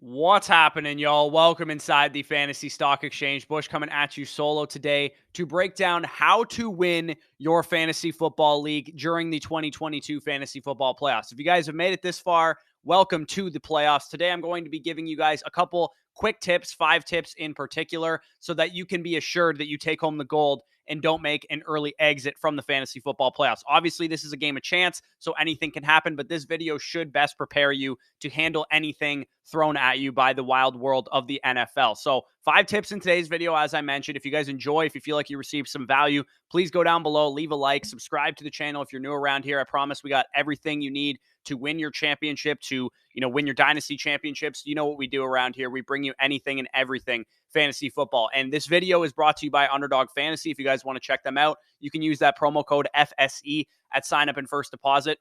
What's happening, y'all? Welcome inside the Fantasy Stock Exchange. Bush coming at you solo today to break down how to win your fantasy football league during the 2022 fantasy football playoffs. If you guys have made it this far, welcome to the playoffs. Today, I'm going to be giving you guys a couple quick tips, 5 tips in particular, so that you can be assured that you take home the gold and don't make an early exit from the fantasy football playoffs. Obviously, this is a game of chance, so anything can happen, but this video should best prepare you to handle anything thrown at you by the wild world of the NFL. So 5 tips in today's video, as I mentioned. If you guys enjoy, if you feel like you received some value, please go down below, leave a like, subscribe to the channel if you're new around here. I promise we got everything you need to win your championship, to win your dynasty championships. You know what we do around here. We bring you anything and everything fantasy football. And this video is brought to you by Underdog Fantasy. If you guys want to check them out, you can use that promo code FSE at sign up and first deposit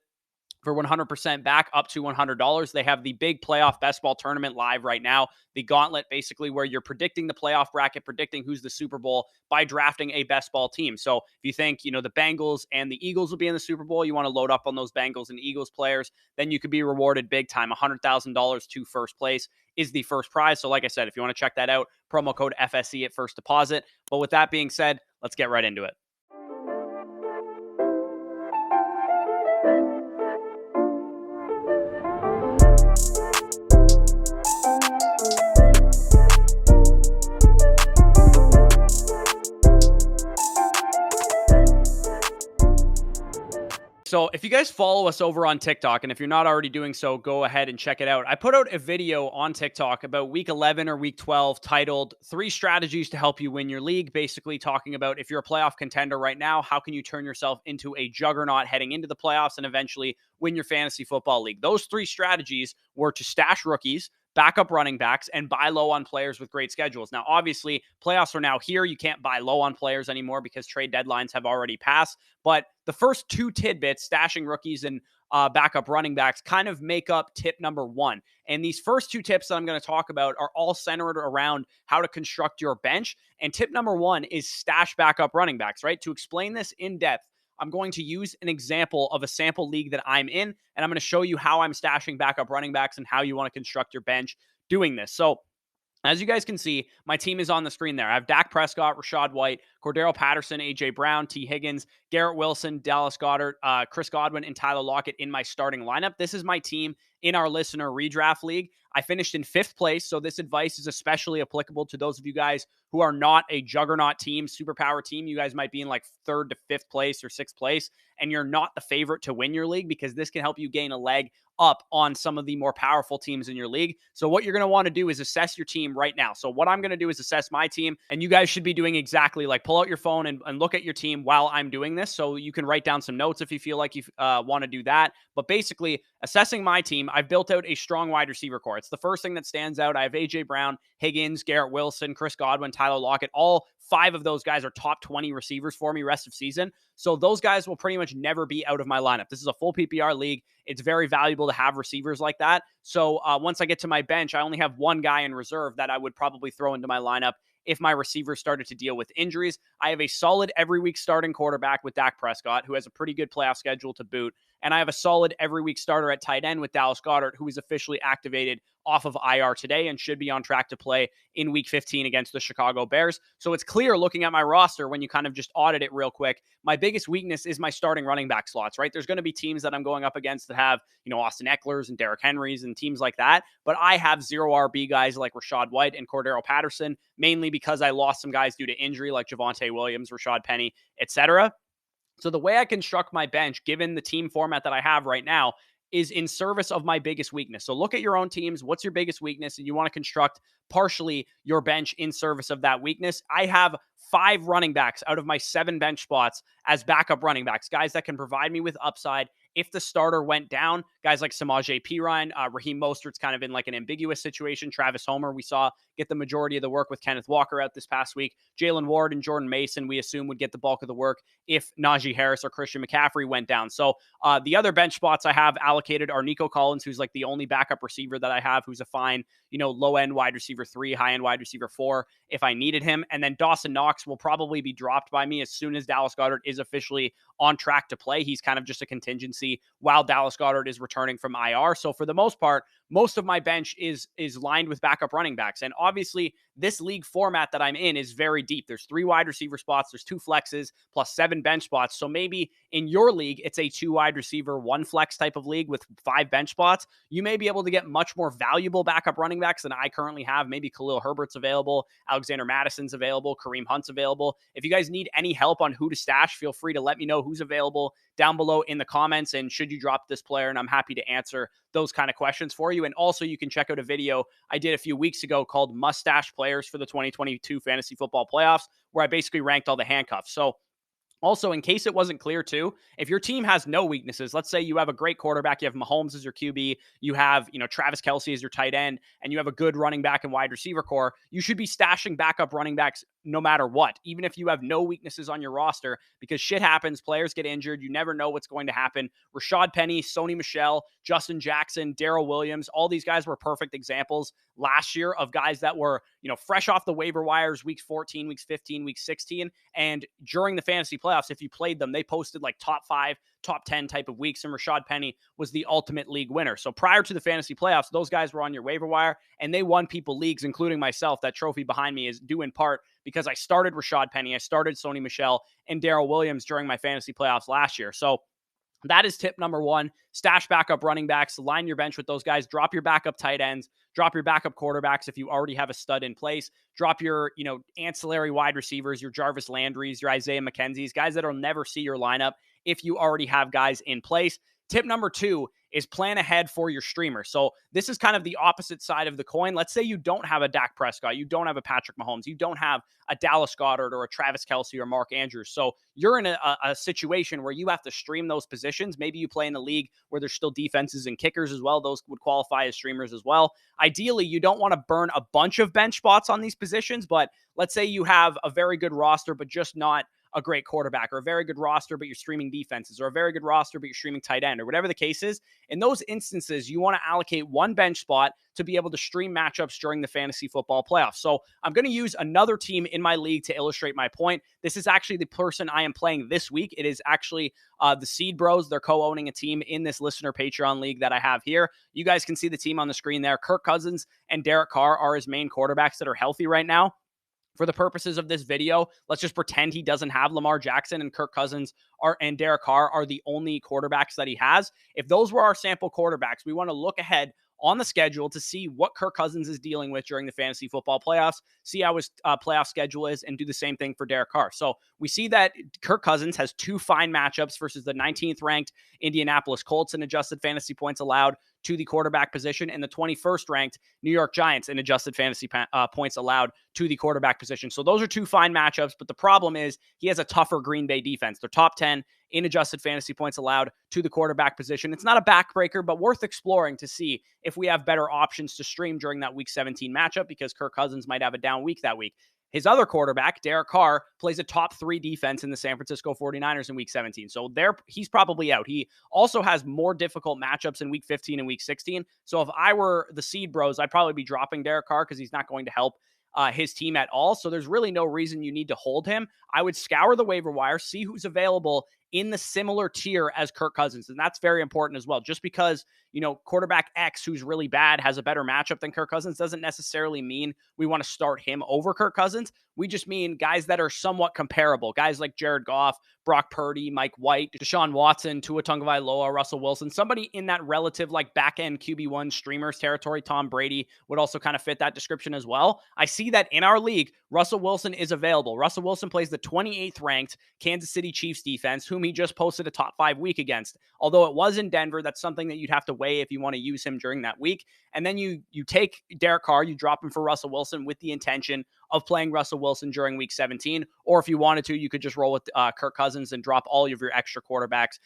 for 100% back up to $100. They have the big playoff best ball tournament live right now. The gauntlet, basically, where you're predicting the playoff bracket, predicting who's the Super Bowl by drafting a best ball team. So if you think, the Bengals and the Eagles will be in the Super Bowl, you want to load up on those Bengals and Eagles players, then you could be rewarded big time. $100,000 to first place is the first prize. So like I said, if you want to check that out, promo code FSE at first deposit. But with that being said, let's get right into it. So if you guys follow us over on TikTok, and if you're not already doing so, go ahead and check it out. I put out a video on TikTok about week 11 or week 12 titled 3 strategies to help you win your league, basically talking about if you're a playoff contender right now, how can you turn yourself into a juggernaut heading into the playoffs and eventually win your fantasy football league. Those 3 strategies were to stash rookies, backup running backs, and buy low on players with great schedules. Now, obviously, playoffs are now here. You can't buy low on players anymore because trade deadlines have already passed. But the first 2 tidbits, stashing rookies and backup running backs, kind of make up tip number 1. And these first 2 tips that I'm going to talk about are all centered around how to construct your bench. And tip number 1 is stash backup running backs, right? To explain this in depth, I'm going to use an example of a sample league that I'm in, and I'm going to show you how I'm stashing backup running backs and how you want to construct your bench doing this. So as you guys can see, my team is on the screen there. I have Dak Prescott, Rachaad White, Cordero Patterson, A.J. Brown, T. Higgins, Garrett Wilson, Dallas Goedert, Chris Godwin, and Tyler Lockett in my starting lineup. This is my team in our listener redraft league. I finished in 5th place, so this advice is especially applicable to those of you guys who are not a juggernaut team, superpower team. You guys might be in like 3rd to 5th place or 6th place, and you're not the favorite to win your league, because this can help you gain a leg up on some of the more powerful teams in your league. So what you're going to want to do is assess your team right now. So what I'm going to do is assess my team, and you guys should be doing exactly like pull out your phone and look at your team while I'm doing this. So you can write down some notes if you feel like you want to do that. But basically, assessing my team, I've built out a strong wide receiver core. It's the first thing that stands out. I have A.J. Brown, Higgins, Garrett Wilson, Chris Godwin, Tyler Lockett. All 5 of those guys are top 20 receivers for me rest of season. So those guys will pretty much never be out of my lineup. This is a full PPR league. It's very valuable to have receivers like that. So once I get to my bench, I only have 1 guy in reserve that I would probably throw into my lineup if my receivers started to deal with injuries. I have a solid every week starting quarterback with Dak Prescott, who has a pretty good playoff schedule to boot. And I have a solid every week starter at tight end with Dallas Goedert, who is officially activated off of IR today and should be on track to play in week 15 against the Chicago Bears. So it's clear looking at my roster when you kind of just audit it real quick, my biggest weakness is my starting running back slots, right? There's going to be teams that I'm going up against that have, Austin Eckler's and Derrick Henry's and teams like that. But I have 0 RB guys like Rachaad White and Cordero Patterson, mainly because I lost some guys due to injury like Javonte Williams, Rashad Penny, etc. So the way I construct my bench, given the team format that I have right now, is in service of my biggest weakness. So look at your own teams. What's your biggest weakness? And you want to construct partially your bench in service of that weakness. I have 5 running backs out of my 7 bench spots as backup running backs, guys that can provide me with upside if the starter went down. Guys like Samaje Perine, Raheem Mostert's kind of in like an ambiguous situation. Travis Homer, we saw get the majority of the work with Kenneth Walker out this past week. Jalen Ward and Jordan Mason, we assume, would get the bulk of the work if Najee Harris or Christian McCaffrey went down. So the other bench spots I have allocated are Nico Collins, who's like the only backup receiver that I have, who's a fine, low-end wide receiver 3, high-end wide receiver 4 if I needed him. And then Dawson Knox will probably be dropped by me as soon as Dallas Goedert is officially on track to play. He's kind of just a contingency while Dallas Goedert is returning from IR. So for the most part, most of my bench is lined with backup running backs. And obviously, this league format that I'm in is very deep. There's 3 wide receiver spots, there's 2 flexes, plus 7 bench spots. So maybe in your league, it's a 2 wide receiver, 1 flex type of league with 5 bench spots. You may be able to get much more valuable backup running backs than I currently have. Maybe Khalil Herbert's available, Alexander Madison's available, Kareem Hunt's available. If you guys need any help on who to stash, feel free to let me know who's available down below in the comments, and should you drop this player, and I'm happy to answer those kind of questions for you. And also, you can check out a video I did a few weeks ago called Mustache Players for the 2022 Fantasy Football Playoffs, where I basically ranked all the handcuffs. So also, in case it wasn't clear too, if your team has no weaknesses, let's say you have a great quarterback, you have Mahomes as your QB, you have, Travis Kelce as your tight end, and you have a good running back and wide receiver core, you should be stashing backup running backs no matter what, even if you have no weaknesses on your roster, because shit happens, players get injured, you never know what's going to happen. Rashad Penny, Sony Michel, Justin Jackson, Darrell Williams, all these guys were perfect examples last year of guys that were, fresh off the waiver wires, weeks 14, weeks 15, weeks 16, and during the fantasy playoffs, if you played them, they posted like top 5, top 10 type of weeks, and Rashad Penny was the ultimate league winner. So prior to the fantasy playoffs, those guys were on your waiver wire, and they won people leagues, including myself. That trophy behind me is due in part because I started Rashad Penny, I started Sony Michel, and Darrell Williams during my fantasy playoffs last year. So that is tip number 1. Stash backup running backs, line your bench with those guys, drop your backup tight ends, drop your backup quarterbacks if you already have a stud in place, drop your, ancillary wide receivers, your Jarvis Landrys, your Isaiah McKenzie's, guys that'll never see your lineup if you already have guys in place. Tip number 2 is plan ahead for your streamer. So this is kind of the opposite side of the coin. Let's say you don't have a Dak Prescott, you don't have a Patrick Mahomes, you don't have a Dallas Goedert or a Travis Kelce or Mark Andrews. So you're in a situation where you have to stream those positions. Maybe you play in a league where there's still defenses and kickers as well. Those would qualify as streamers as well. Ideally, you don't want to burn a bunch of bench spots on these positions, but let's say you have a very good roster, but just not a great quarterback, or a very good roster, but you're streaming defenses, or a very good roster, but you're streaming tight end, or whatever the case is. In those instances, you want to allocate one bench spot to be able to stream matchups during the fantasy football playoffs. So I'm going to use another team in my league to illustrate my point. This is actually the person I am playing this week. It is actually the Seed Bros. They're co-owning a team in this listener Patreon league that I have here. You guys can see the team on the screen there. Kirk Cousins and Derek Carr are his main quarterbacks that are healthy right now. For the purposes of this video, let's just pretend he doesn't have Lamar Jackson, and Kirk Cousins and Derek Carr are the only quarterbacks that he has. If those were our sample quarterbacks, we want to look ahead on the schedule to see what Kirk Cousins is dealing with during the fantasy football playoffs, see how his playoff schedule is, and do the same thing for Derek Carr. So we see that Kirk Cousins has 2 fine matchups versus the 19th ranked Indianapolis Colts in adjusted fantasy points allowed to the quarterback position, and the 21st ranked New York Giants in adjusted fantasy points allowed to the quarterback position. So those are 2 fine matchups, but the problem is he has a tougher Green Bay defense. They're top 10 in adjusted fantasy points allowed to the quarterback position. It's not a backbreaker, but worth exploring to see if we have better options to stream during that week 17 matchup, because Kirk Cousins might have a down week that week. His other quarterback, Derek Carr, plays a top 3 defense in the San Francisco 49ers in week 17. So he's probably out. He also has more difficult matchups in week 15 and week 16. So if I were the Seed Bros, I'd probably be dropping Derek Carr because he's not going to help his team at all. So there's really no reason you need to hold him. I would scour the waiver wire, see who's available in the similar tier as Kirk Cousins. And that's very important as well. Just because, quarterback X, who's really bad, has a better matchup than Kirk Cousins, doesn't necessarily mean we want to start him over Kirk Cousins. We just mean guys that are somewhat comparable. Guys like Jared Goff, Brock Purdy, Mike White, Deshaun Watson, Tua Tagovailoa, Russell Wilson. Somebody in that relative back-end QB1 streamers territory. Tom Brady would also kind of fit that description as well. I see that in our league, Russell Wilson is available. Russell Wilson plays the 28th ranked Kansas City Chiefs defense, whom he just posted a top 5 week against. Although it was in Denver, that's something that you'd have to weigh if you want to use him during that week. And then you take Derek Carr, you drop him for Russell Wilson with the intention of playing Russell Wilson during week 17. Or if you wanted to, you could just roll with Kirk Cousins and drop all of your extra quarterbacks.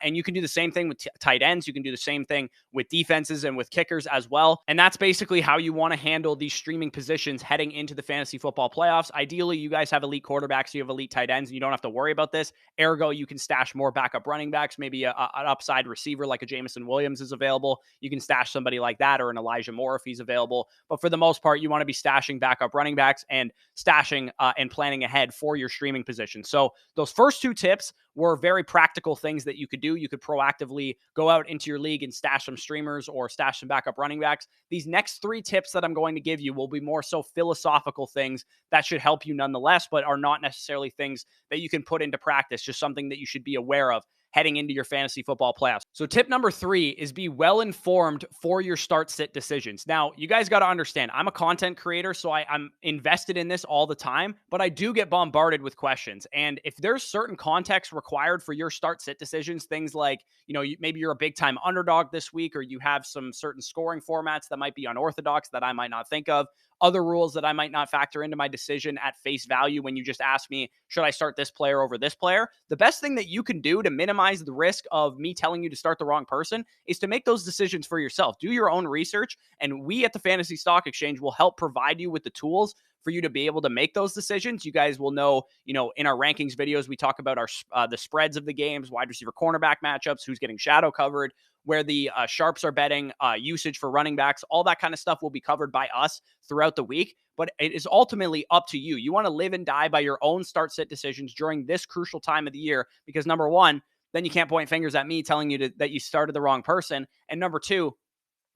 And you can do the same thing with tight ends. You can do the same thing with defenses and with kickers as well. And that's basically how you want to handle these streaming positions heading into the fantasy football playoffs. Ideally, you guys have elite quarterbacks, you have elite tight ends, and you don't have to worry about this. Ergo, you can stash more backup running backs. Maybe an upside receiver like a Jameson Williams is available. You can stash somebody like that, or an Elijah Moore if he's available. But for the most part, you want to be stashing backup running backs. and stashing and planning ahead for your streaming position. So those first two tips were very practical things that you could do. You could proactively go out into your league and stash some streamers or stash some backup running backs. These next three tips that I'm going to give you will be more so philosophical things that should help you nonetheless, but are not necessarily things that you can put into practice, just something that you should be aware of heading into your fantasy football playoffs. So tip number 3 is be well informed for your start sit decisions. Now, you guys got to understand, I'm a content creator, so I'm invested in this all the time, but I do get bombarded with questions. And if there's certain context required for your start sit decisions, things like, maybe you're a big time underdog this week, or you have some certain scoring formats that might be unorthodox that I might not think of, other rules that I might not factor into my decision at face value when you just ask me, should I start this player over this player? The best thing that you can do to minimize the risk of me telling you to start the wrong person is to make those decisions for yourself. Do your own research, and we at the Fantasy Stock Exchange will help provide you with the tools for you to be able to make those decisions. You guys will know, in our rankings videos, we talk about the spreads of the games, wide receiver cornerback matchups, who's getting shadow covered, where the sharps are betting, usage for running backs, all that kind of stuff will be covered by us throughout the week. But it is ultimately up to you. You want to live and die by your own start sit decisions during this crucial time of the year, because number one, then you can't point fingers at me telling you that you started the wrong person. And number two,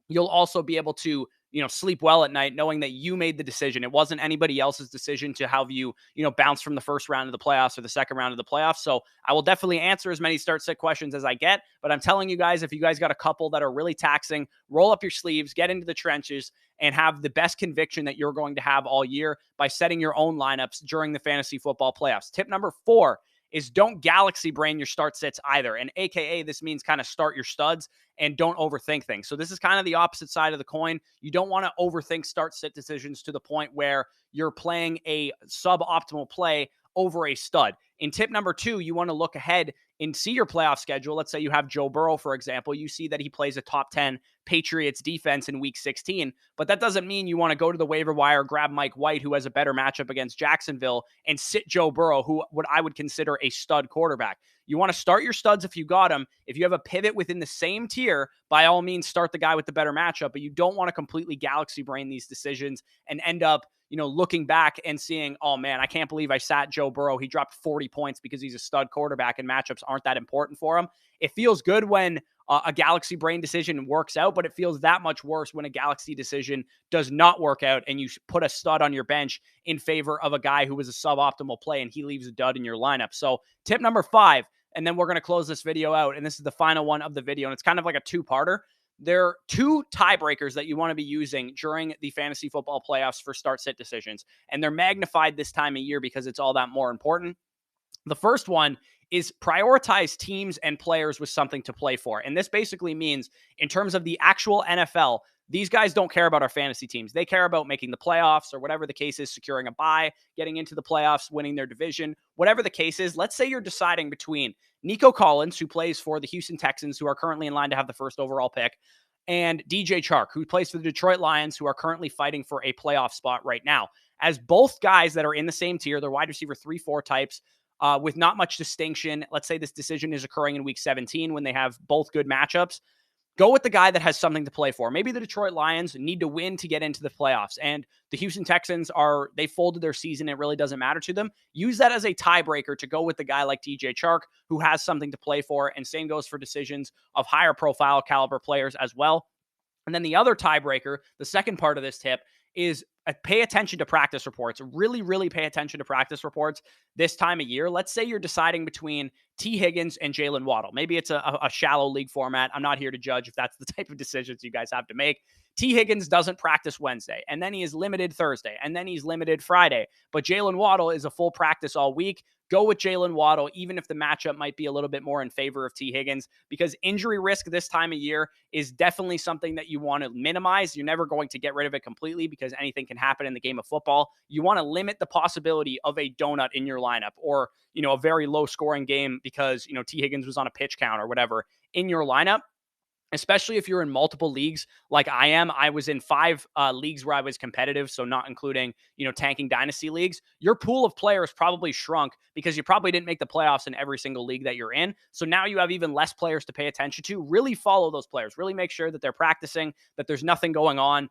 you'll also be able to, sleep well at night knowing that you made the decision. It wasn't anybody else's decision to have you, bounce from the first round of the playoffs or the second round of the playoffs. So I will definitely answer as many start sit questions as I get, but I'm telling you guys, if you guys got a couple that are really taxing, roll up your sleeves, get into the trenches, and have the best conviction that you're going to have all year by setting your own lineups during the fantasy football playoffs. Tip number 4 is don't galaxy brain your start sits either. And AKA, this means kind of start your studs and don't overthink things. So this is kind of the opposite side of the coin. You don't want to overthink start sit decisions to the point where you're playing a suboptimal play over a stud. In tip number 2, you want to look ahead and see your playoff schedule. Let's say you have Joe Burrow, for example. You see that he plays a top 10 Patriots defense in week 16, but that doesn't mean you want to go to the waiver wire, grab Mike White, who has a better matchup against Jacksonville, and sit Joe Burrow, who what I would consider a stud quarterback. You want to start your studs if you got them. If you have a pivot within the same tier, by all means, start the guy with the better matchup, but you don't want to completely galaxy brain these decisions and end up looking back and seeing, oh man, I can't believe I sat Joe Burrow. He dropped 40 points because he's a stud quarterback and matchups aren't that important for him. It feels good when a galaxy brain decision works out, but it feels that much worse when a galaxy decision does not work out and you put a stud on your bench in favor of a guy who was a suboptimal play and he leaves a dud in your lineup. So tip number 5, and then we're going to close this video out, and this is the final one of the video, and it's kind of like a two-parter. There are 2 tiebreakers that you want to be using during the fantasy football playoffs for start-sit decisions, and they're magnified this time of year because it's all that more important. The first one is prioritize teams and players with something to play for, and this basically means in terms of the actual NFL, these guys don't care about our fantasy teams. They care about making the playoffs or whatever the case is, securing a bye, getting into the playoffs, winning their division, whatever the case is. Let's say you're deciding between Nico Collins, who plays for the Houston Texans, who are currently in line to have the first overall pick, and DJ Chark, who plays for the Detroit Lions, who are currently fighting for a playoff spot right now. As both guys that are in the same tier, they're wide receiver 3-4 types, with not much distinction. Let's say this decision is occurring in week 17 when they have both good matchups. Go with the guy that has something to play for. Maybe the Detroit Lions need to win to get into the playoffs, and the Houston Texans they folded their season. It really doesn't matter to them. Use that as a tiebreaker to go with the guy like DJ Chark, who has something to play for, and same goes for decisions of higher profile caliber players as well. And then the other tiebreaker, the second part of this tip, is pay attention to practice reports. Really, really pay attention to practice reports this time of year. Let's say you're deciding between T. Higgins and Jalen Waddle. Maybe it's a shallow league format. I'm not here to judge if that's the type of decisions you guys have to make. T. Higgins doesn't practice Wednesday, and then he is limited Thursday, and then he's limited Friday. But Jalen Waddle is a full practice all week. Go with Jalen Waddle, even if the matchup might be a little bit more in favor of T. Higgins, because injury risk this time of year is definitely something that you want to minimize. You're never going to get rid of it completely because anything can happen in the game of football. You want to limit the possibility of a donut in your lineup or, a very low scoring game because, T. Higgins was on a pitch count or whatever in your lineup. especially if you're in multiple leagues like I am. I was in 5 leagues where I was competitive, so not including, tanking dynasty leagues. Your pool of players probably shrunk because you probably didn't make the playoffs in every single league that you're in. So now you have even less players to pay attention to. Really follow those players. Really make sure that they're practicing, that there's nothing going on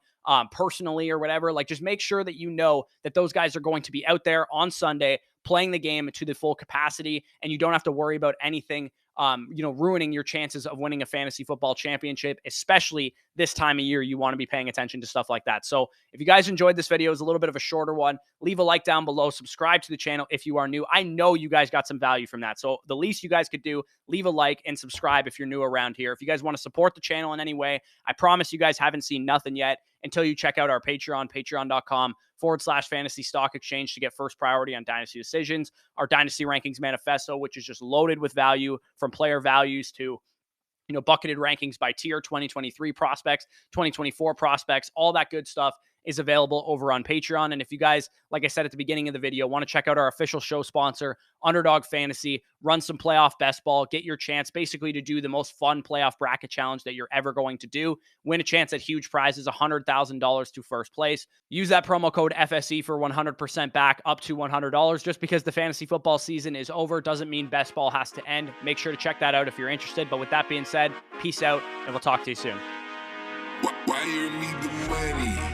personally or whatever. Like, just make sure that you know that those guys are going to be out there on Sunday playing the game to the full capacity, and you don't have to worry about anything ruining your chances of winning a fantasy football championship, especially this time of year. You want to be paying attention to stuff like that. So if you guys enjoyed this video, it's a little bit of a shorter one. Leave a like down below, subscribe to the channel if you are new. I know you guys got some value from that. So the least you guys could do, leave a like and subscribe if you're new around here. If you guys want to support the channel in any way, I promise you guys haven't seen nothing yet until you check out our Patreon, patreon.com/fantasy stock exchange to get first priority on dynasty decisions, our dynasty rankings manifesto, which is just loaded with value from player values to bucketed rankings by tier, 2023 prospects, 2024 prospects, all that good stuff is available over on Patreon. And if you guys, like I said at the beginning of the video, want to check out our official show sponsor, Underdog Fantasy, run some playoff best ball, get your chance basically to do the most fun playoff bracket challenge that you're ever going to do, win a chance at huge prizes, $100,000 to first place. Use that promo code FSE for 100% back up to $100. Just because the fantasy football season is over doesn't mean best ball has to end. Make sure to check that out if you're interested. But with that being said, peace out, and we'll talk to you soon. Why you need the money?